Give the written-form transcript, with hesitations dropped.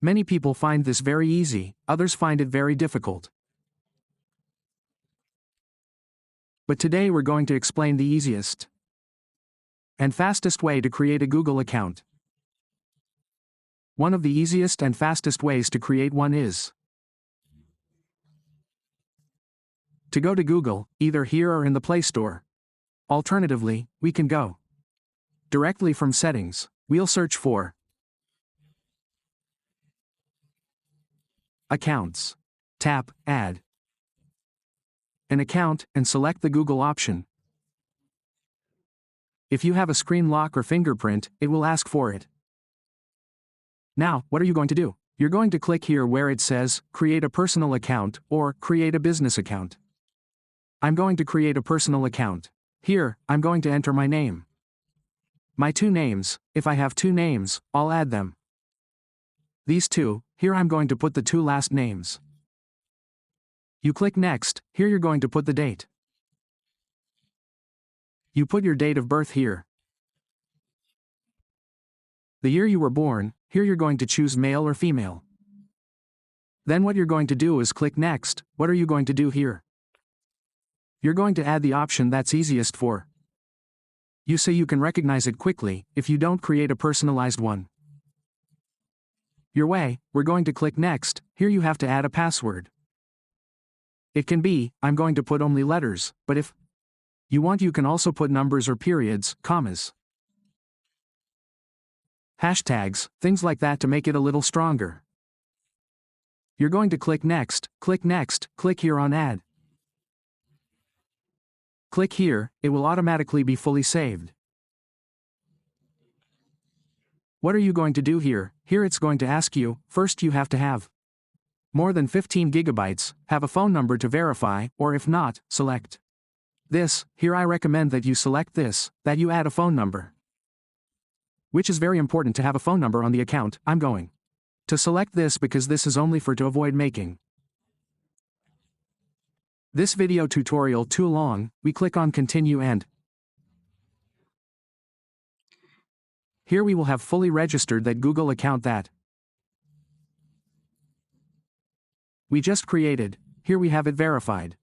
Many people find this very easy, others find it very difficult. But today we're going to explain the easiest and fastest way to create a Google account. One of the easiest and fastest ways to create one is to go to Google, either here or in the Play Store. Alternatively, we can go directly from Settings. We'll search for Accounts. Tap Add an account and select the Google option. If you have a screen lock or fingerprint, it will ask for it. Now, what are you going to do? You're going to click here where it says, Create a personal account, or Create a business account. I'm going to create a personal account. Here, I'm going to enter my name. My two names, if I have two names, I'll add them. These two, here I'm going to put the two last names. You click Next, here you're going to put the date. You put your date of birth here. The year you were born, here you're going to choose male or female. Then what you're going to do is click Next. What are you going to do here? You're going to add the option that's easiest for you so you can recognize it quickly if you don't create a personalized one. Your way, we're going to click Next, here you have to add a password. It can be, I'm going to put only letters, but if you want you can also put numbers or periods, commas, hashtags, things like that to make it a little stronger. You're going to click Next, click here on Add. Click here, it will automatically be fully saved. What are you going to do here? Here it's going to ask you, first you have to have more than 15 gigabytes, have a phone number to verify, or if not, select this. Here I recommend that you select this, that you add a phone number. Which is very important to have a phone number on the account. I'm going to select this because this is only to avoid making this video tutorial too long. We click on Continue and here we will have fully registered that Google account that we just created. Here we have it verified.